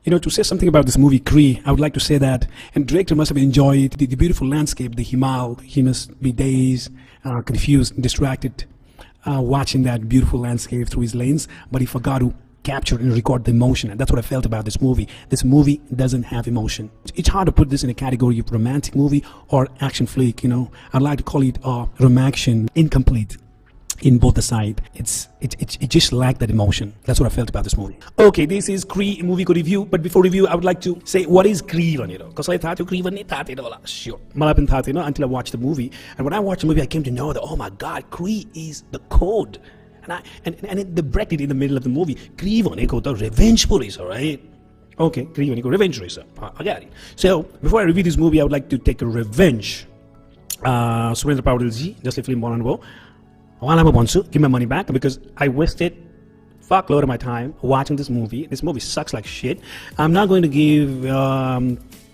To say something about this movie, KRI, I would like to say that, and director must have enjoyed the beautiful landscape, the Himal. He must be dazed, confused, distracted, watching that beautiful landscape through his lens, but he forgot to capture and record the emotion, and that's what I felt about this movie. This movie doesn't have emotion. It's hard to put this in a category of romantic movie or action flick. I'd like to call it romaction, incomplete in both the side. It just lacked that emotion. That's what I felt about this movie. Okay, this is KRI movie ko review, but before review I would like to say what is KRI भनेर. कसैलाई थाहा थियो KRI भन्ने? थाहा थिएन होला. Sure. मलाई पनि थाहा थिएन until I watched the movie, and when I watched the movie I came to know that, oh my god, KRI is the code. And they bracket in the middle of the movie. KRI भनेको त revenge police, alright? Okay, KRI भनेको revenge race. I got it. So before I review this movie, I would like to take a revenge. Surendra Paudilji, जसले film बनाउनु भयो, उहाँलाई म भन्छु, give my money back, because I wasted fuckload of my time watching this movie. This movie sucks like shit. I'm not going to give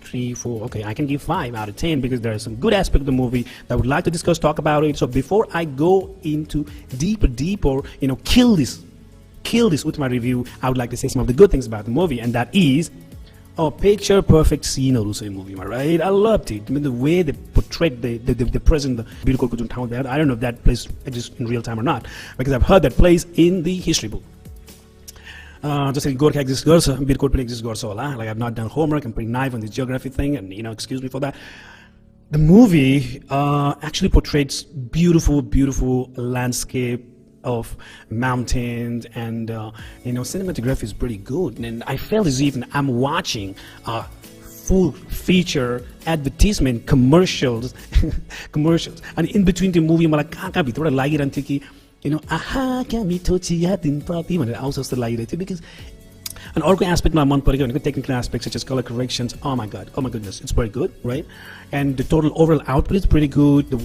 3, 4, okay, I can give 5 out of 10 because there are some good aspects of the movie that I would like to discuss, talk about it. So before I go into deeper, kill this with my review, I would like to say some of the good things about the movie, and that is picture perfect scene in the movie, right? I loved it. I mean, the way they portrayed the present, the beautiful town there. I don't know if that place exists in real time or not, because I've heard that place in the history book. Just like Gorkha exists, Birkot exists, like I've not done homework. I'm pretty naive on this geography thing, and excuse me for that. The movie actually portrays beautiful landscape of mountains, and cinematography is pretty good. And I felt as if I'm watching a full feature advertisement commercials, and in between the movie, मलाई कहाँ भित्रबाट लागिरहन्थ्यो कि आहा क्या मिठो chia दिन प्रति भनेर आउँछ जस्तो लागिरहेको थियो. Because and अर्को एस्पेक्टमा मन परेको भनेको technical aspects such as color corrections. Oh my goodness, it's very good, right? And the total overall output is pretty good. The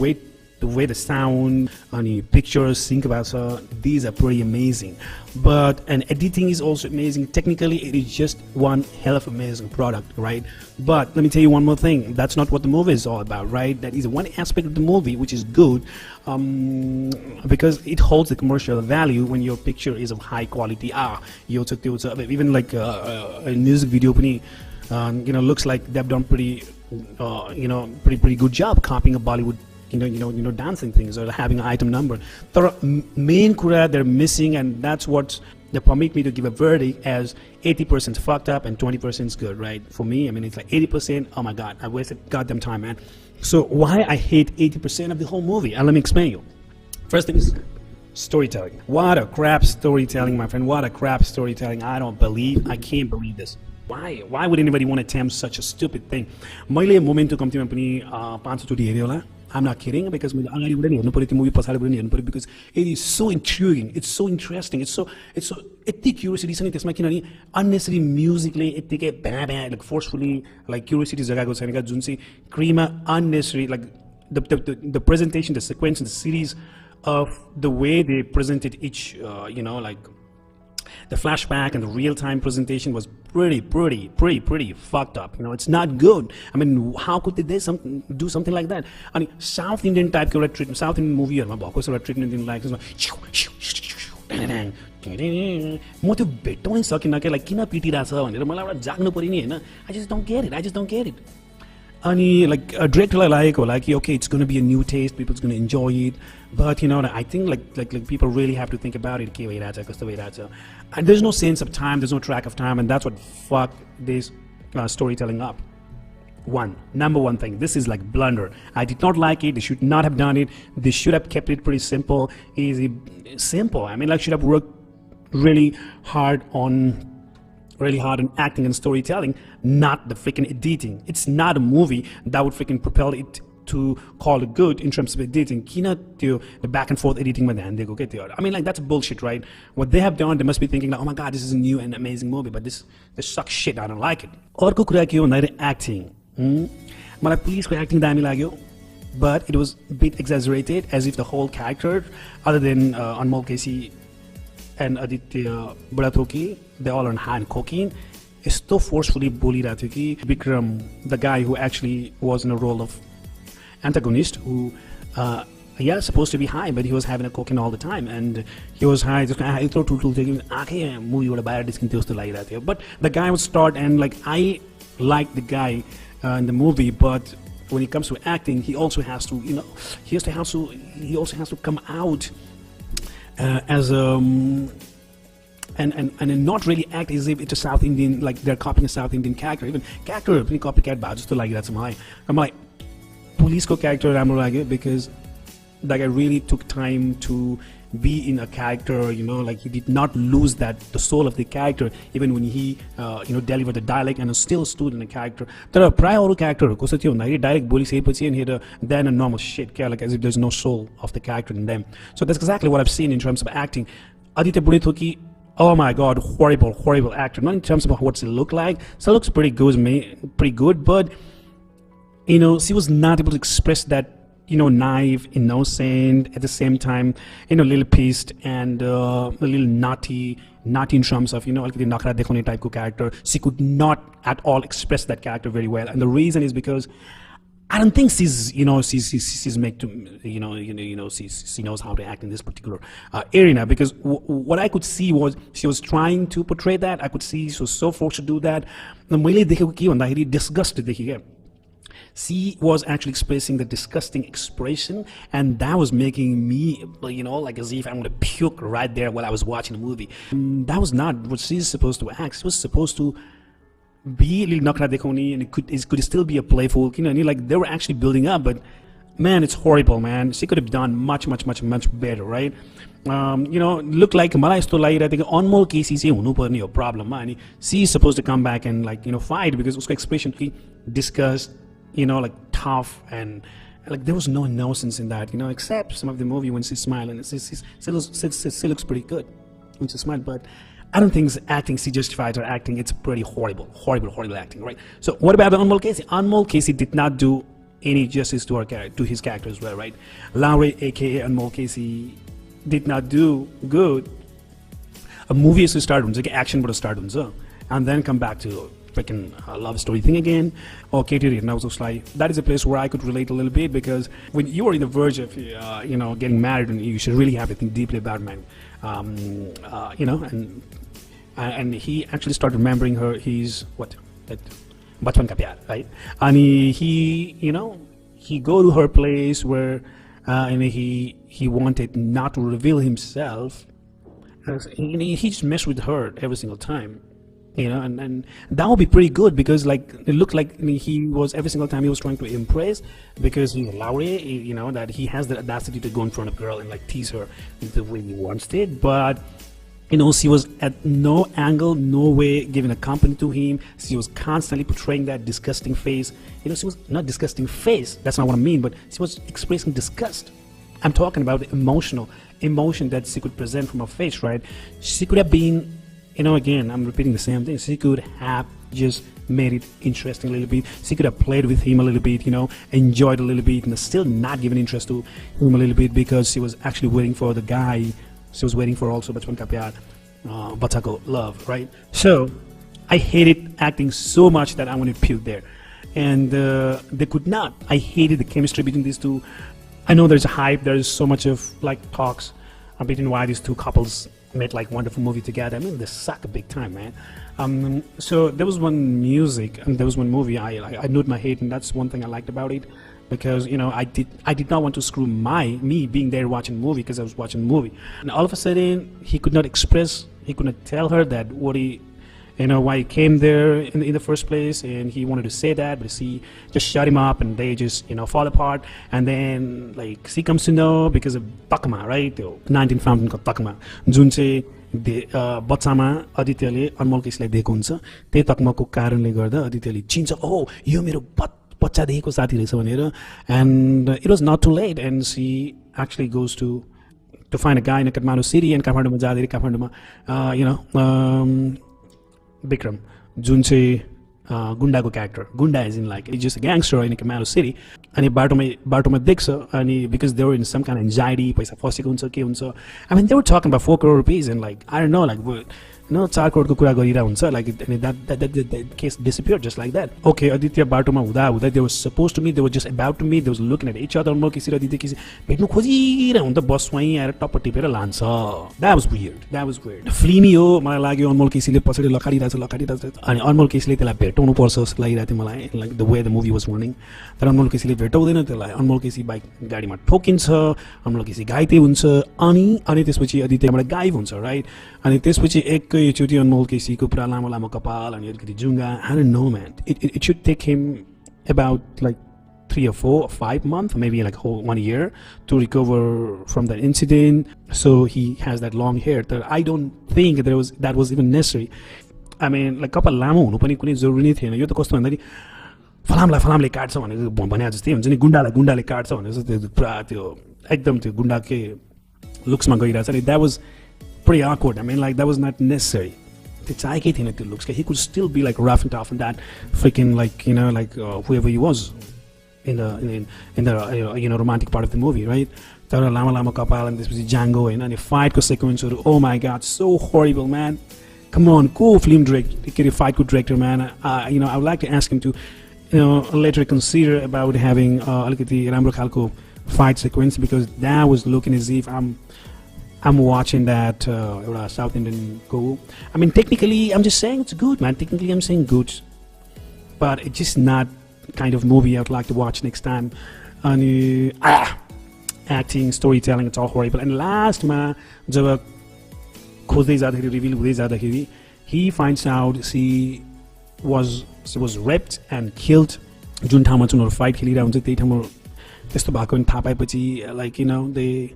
way the sound and the pictures sync about, these are pretty amazing. And editing is also amazing. Technically, it is just one hell of amazing product, right? But let me tell you one more thing. That's not what the movie is all about, right? That is one aspect of the movie which is good, because it holds the commercial value when your picture is of high quality. Even like a music video, looks like they've done pretty good job copying a Bollywood dancing things or having an item number. The main kura they're missing, and that's what they permit me to give a verdict as 80% fucked up and 20% is good, right? For me, I mean, it's like 80%. Oh my god, I wasted goddamn time, man. So why I hate 80% of the whole movie? And let me explain you. First thing is storytelling. What a crap storytelling, my friend. What a crap storytelling. I can't believe this. Why would anybody want to attempt such a stupid thing? मैले memento कम्तीमा पनि 500 चोटि हेर्यो होला. I'm not kidding, because मैले अगाडिबाट नि हेर्नु पर्यो त्यो मुभी, पछाडिबाट नि हेर्नु पर्यो, because it is so intriguing, it's so interesting, it's so यति क्युरियोसिटी छ नि त्यसमा, किनभने unnecessary musicले यतिकै भ्या like forcefully like curiosity जगाएको छैन का, जुन चाहिँ क्रीमा unnecessary, like the presentation, the sequence, and the series of the way they presented each like the flashback and the real-time presentation was pretty fucked up. It's not good. I mean, how could they do something like that? I mean, South Indian type treatment, South Indian movie treatment in like म त्यो भेट्टाउनै सकिनँ क्या, like किन पिटिरहेछ भनेर मलाई एउटा जाग्नु पर्यो नि हैन. I just don't get it. अनि like directorलाई लागेको होला कि okay, it's going to be a new taste, people's going to enjoy it, but I think like people really have to think about it. के भइरहेछ, कस्तो भइरहेछ, and there's no sense of time, there's no track of time, and that's what fucked this storytelling up. Number one thing, this is like blunder. I did not like it. They should not have done it. They should have kept it pretty simple, easy, simple. I mean, like, should have worked really hard on acting and storytelling, not the freaking editing. It's not a movie that would freaking propel it to call it good in terms of editing. The back and forth editing, I mean, like, that's bullshit, right? What they have done, they must be thinking like, oh my god, this is a new and amazing movie, but this sucks shit. I don't like it. अर्को कुरा के हो भन्दाखेरि acting. मलाई पुलिसको acting दामी लाग्यो, but it was a bit exaggerated, as if the whole character, other than Anmol Casey and Aditya Burathoki, they all on high and cocaine, यस्तो forcefully बोलिरहेको थियो कि Vikram, the guy who actually was in a role of antagonist, who yeah, supposed to be high, but he was having a cocaine all the time, and he was high. Just movie but the guy would start, and like I like the guy in the movie, but when it comes to acting, he also has to, he also has to come out as and not really act as if it's a South Indian, like they're copying a South Indian character. Even character, copycat, but just like that's my. I'm like, police co character, I'm like, because that guy really took time to be in a character, like he did not lose the soul of the character, even when he delivered the dialect and still stood in a character. There are prior character direct bully say and here then a normal shit, like as if there's no soul of the character in them. So that's exactly what I've seen in terms of acting. Aditya Budithoki, oh my god, horrible actor. Not in terms of what's it look like. So it looks pretty good, but she was not able to express that naive, innocent, at the same time, a little pissed and a little naughty in terms of, like the Nakra Dekhone type of character. She could not at all express that character very well. And the reason is because I don't think she's made to, she knows how to act in this particular arena, because what I could see was she was trying to portray that. I could see she was so forced to do that. Disgusted. She was actually expressing the disgusting expression, and that was making me, like as if I'm going to puke right there while I was watching the movie. That was not what she's supposed to act. She was supposed to be a little Nakra Dekhone, and it could still be a playful, like they were actually building up, but man, it's horrible, man. She could have done much better, right? Look like मलाई यस्तो लागिरहेको थियो कि अनमोल केसी चाहिँ हुनुपर्ने हो प्रब्लममा, अनि she is supposed to come back and like fight, because उसको expression कि disgust, like tough, and like there was no innocence in that, except some of the movie when she's smiling. She looks pretty good when she smiled, but I don't think acting she justified her acting. It's pretty horrible acting, right? So what about Anmol Casey? Anmol Casey did not do any justice to his character as well, right? Lowry, aka Anmol Casey, did not do good. A movie is to start with, like action but start with, and then come back to freaking love story thing again, or KRI. And I was just like, that is a place where I could relate a little bit, because when you are in the verge of getting married, and you should really have to think deeply about man, and he actually started remembering her. He's that Bachpan Ka Pyar, right? And he go to her place where and he wanted not to reveal himself. He just messed with her every single time. And that would be pretty good, because like it looked like he was every single time he was trying to impress, because he's Lowry, that he has the audacity to go in front of a girl and like tease her the way he wants it. But she was at no angle, no way giving a company to him. She was constantly portraying that disgusting face. She was not disgusting face. That's not what I mean, but she was expressing disgust. I'm talking about the emotion that she could present from her face, right? She could have been, again, I'm repeating the same thing. She could have just made it interesting a little bit. She could have played with him a little bit, enjoyed a little bit, and still not given interest to him a little bit, because she was actually waiting for the guy. She was waiting for also Bachpan Ka Pyar, Bachako Love, right? So I hated acting so much that I wanted to puke there. And they could not. I hated the chemistry between these two. I know there's a hype, there's so much of like talks between why these two couples made like wonderful movie together. I mean, they suck a big time, man. So there was one music and there was one movie I nod my hate, and that's one thing I liked about it, because I did not want to screw me being there watching movie, because I was watching the movie, and all of a sudden he could not tell her that what he why he came there in the first place, and he wanted to say that, but she just shut him up, and they just fall apart. And then like she comes to know because of Takma, right? 19 fountain called Takma, जुन चाहिँ बच्चामा अदित्यले अनमोल केसीलाई दिएको हुन्छ, त्यही तकमाको कारणले गर्दा अदित्यले चिन्छ, ओ यो मेरो बच्चादेखिको साथी रहेछ भनेर. And it was not too late, and she actually goes to find a guy in Kathmandu city, and काठमाडौँमा जाँदाखेरि काठमाडौँमा Bikram, जुन चाहिँ गुन्डाको क्यारेक्टर, गुन्डा is in like is just gangster in Kathmandu city, अनि बाटोमा देख्छ, अनि because they were in some kind anxiety, पैसा फसेको हुन्छ के हुन्छ. I mean they were talking about 4 crore rupees, and like I don't know, like 4 करोडको कुरा गरिरहेको हुन्छ like that case disappear just like that okay Aditya बाटोमा हुँदा हुँदा they was suppose to me they was just about to me they was looking at each other Anmol KC र आदित्य केसी भेट्नु खोजिरहेको हुन्छ बस वहीँ आएर टप्प टिपेर लान्छ द्याट वाज वियर्ड फिल्मी हो मलाई लाग्यो अनमोल केसीले पछाडि लखाडिरहेको छ अनि अनमोल केसीले त्यसलाई भेटाउनु पर्छ जस्तो लागिरहेको थियो मलाई like the way the movie was running तर अनमोल केसीले भेटाउँदैन त्यसलाई अनमोल केसी बाइक गाडीमा ठोकिन्छ अनमोल केसी घाइते हुन्छ अनि त्यसपछि आदित्यबाट गायब हुन्छ राइट अनि त्यसपछि एकैचोटि अनमोल केसीको पुरा लामो लामो कपाल अनि अलिकति जुङ्गा I don't know man it should take him about like 3 or 4 or 5 months, maybe like 1 year to recover from that incident. So he has that long hair. I don't think that was even necessary. I mean, like कपाल लामो हुनु पनि कुनै जरुरी नै थिएन यो त कस्तो भन्दाखेरि फलामले काट्छ भने जस्तै हुन्छ नि गुन्डाले काट्छ भने जस्तो त्यो पुरा त्यो एकदम त्यो गुन्डाकै लुक्समा गइरहेछ नि that was pretty awkward. I mean, like that was not necessary. It's like it in the looks. He could still be like rough and tough and that freaking like whoever he was in the romantic part of the movie, right? Tara lama kapal and this was Django and the fight sequence. Oh my God, so horrible, man! Come on, cool film director, fight good director, man. I would like to ask him to, later consider about having Rambo Khalko fight sequence because that was looking as if I'm watching that South Indian go. I mean, technically, I'm just saying it's good, man. Technically, I'm saying good, but it's just not kind of movie I'd like to watch next time. And acting, storytelling, it's all horrible. And last, man, he finds out she was raped and killed. Jun ठाउँमा चाहिँ उनीहरू fight खेलिरहेको हुन्छ त्यही ठाउँमा त्यस्तो भएको नि थाहा पाएपछि like they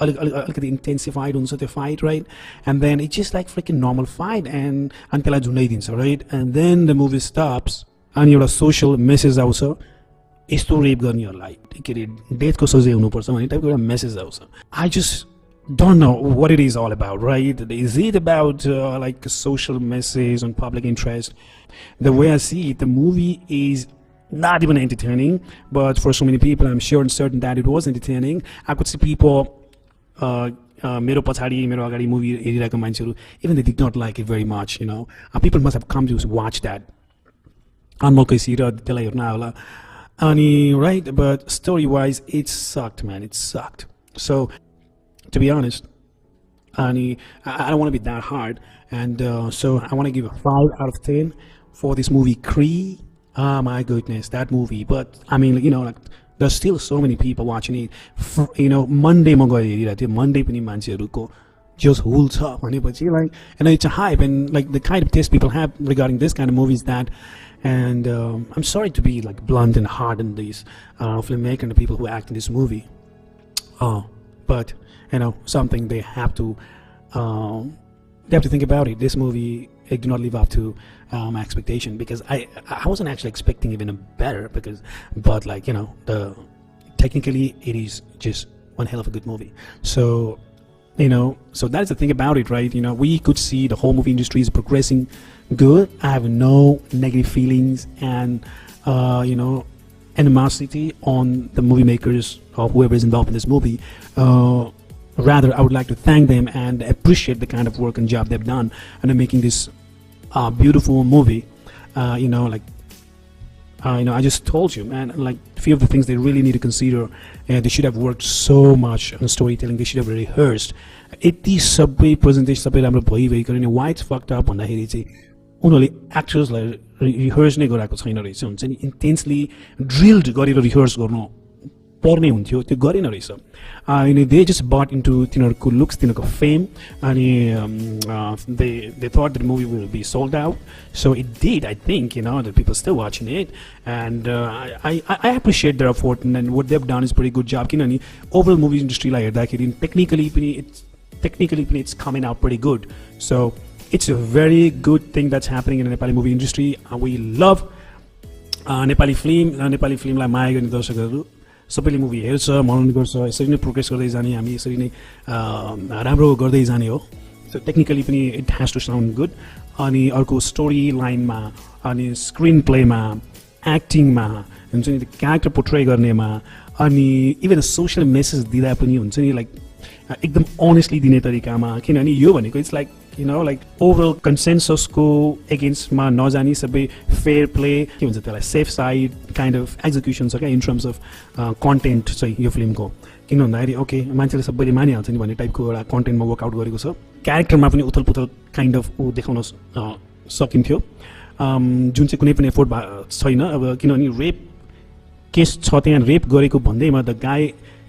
अलिकति intensified हुन्छ त्यो fight, right? And then it's just like freaking normal fight and अनि त्यसलाई झुन्डाइदिन्छ, right? And then the movie stops अनि एउटा social message आउँछ यस्तो रेप गर्नेहरूलाई के अरे डेथको सजाय हुनुपर्छ भन्ने टाइपको एउटा मेसेज आउँछ I just don't know what it is all about, right? Is it about like a social message on public interest? The way I see it, the movie is not even entertaining, but for so many people, I'm sure and certain that it was entertaining. I could see people मेरो पछाडि मेरो अगाडि movie हेरिरहेको मान्छेहरू even they did not like it very much, people must have come to watch that अनमोल केसी र त्यसलाई हेर्न होला अनि right, but story wise it sucked, man. It sucked. So to be honest, I don't want to be that hard, and so I want to give a 5 out of 10 for this movie KRI. My goodness, that movie. But I mean, like there's still so many people watching it. Monday ma gaएर हेरिरहेको थियो Monday पनि मान्छेहरुको just hulch भनेपछि like, and it's a hype and like the kind of taste people have regarding this kind of movies that, and I'm sorry to be like blunt and hard on these filmmaker and the people who act in this movie. But something they have to think about it. This movie, it did not live up to my expectation because I wasn't actually expecting even a better but like technically it is just one hell of a good movie. So so that's the thing about it, right? We could see the whole movie industry is progressing good. I have no negative feelings and animosity on the movie makers or whoever is involved in this movie. Rather, I would like to thank them and appreciate the kind of work and job they've done and making this beautiful movie. I just told you, man, like a few of the things they really need to consider. They should have worked so much on storytelling. They should have rehearsed. Yति सबै presentation सबै राम्रो भइरहेको नि why it's fucked up भन्दाखेरि चाहिँ उनीहरूले एक्टर्सलाई rehearse नै गराएको छैन रहेछ हुन्छ नि इन्टेन्सली ड्रिल्ड गरेर रिहर्स गर्नु पर्ने हुन्थ्यो त्यो गरेन रहेछ अनि they just bought into तिनीहरूको लुक्स तिनीहरूको फेम अनि they thought the movie will be sold out, so it did. I think the people still watching it, and I appreciate their effort and what they've done is pretty good job किनभने overall movie industry लाई हेर्दाखेरि technically it's coming out pretty good. So it's a very good thing that's happening in the Nepali movie industry. We love Nepali film लाई माया गर्ने दर्शकहरू सबैले movie हेर्छ मनोरञ्जन गर्छ यसरी नै प्रोग्रेस गर्दै जाने हामी यसरी नै राम्रो गर्दै जाने हो. सो टेक्निकली पनि it has to sound good अनि अर्को स्टोरी लाइनमा अनि स्क्रिन प्लेमा एक्टिङमा हुन्छ नि क्यारेक्टर पोर्ट्रे गर्नेमा अनि इभन सोसियल मेसेज दिँदा पनि हुन्छ नि लाइक एकदम अनेस्टली दिने तरिकामा किनभने यो भनेको इट्स लाइक लाइक ओभरअल कन्सेन्ससको एगेन्स्टमा नजानी सबै फेयर प्ले के भन्छ त्यसलाई safe side kind of execution छ क्या इन टर्म्स अफ कन्टेन्ट चाहिँ यो फिल्मको किन भन्दाखेरि ओके मान्छेले सबैले मानिहाल्छ नि भन्ने टाइपको एउटा कन्टेन्टमा वर्कआउट गरेको छ क्यारेक्टरमा पनि उथल पुथल काइन्ड अफ ऊ देखाउन सकिन्थ्यो जुन चाहिँ कुनै पनि एफोर्ट छैन अब किनभने रेप केस छ त्यहाँ रेप गरेको भन्दैमा द गाई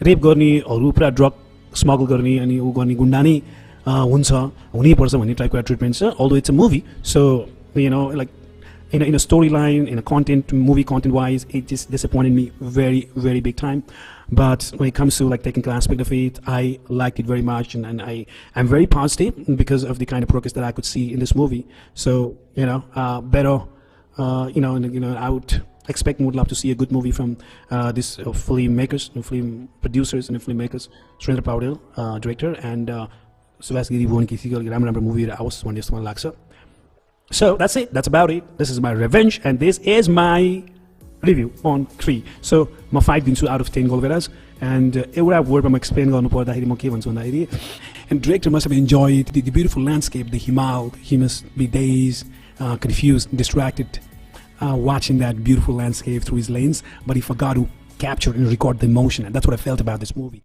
रेप गर्नेहरू पुरा ड्रग स्मगल गर्ने अनि ऊ गर्ने गुन्डा नै हुन्छ हुनैपर्छ भन्ने टाइपको ट्रिटमेन्ट छ although it's a movie so you know like in a storyline, in a content, movie content wise, it just disappointed me very, very big time. But when it comes to like technical aspect of it, I liked it very much, and I'm very positive because of the kind of progress that I could see in this movie. So better, I would expect and would love to see a good movie from this filmmakers, film producers, and filmmakers. Surendra Paudel, director, and Subhas Giri Bhuvan ki राम्रो movie आओस् भन्ने जस्तो मलाई लाग्छ. So that's it. That's about it. This is my revenge, and this is my review on KRI. So my 5 दिन्छु out of 10 Golveras, and एउटा wordमा explain गर्नु पर्दाखेरि म के भन्छु भन्दाखेरि, and director must have enjoyed the beautiful landscape, the Himal. He must be dazed, confused, distracted, watching that beautiful landscape through his lens, but he forgot to capture and record the emotion, and that's what I felt about this movie.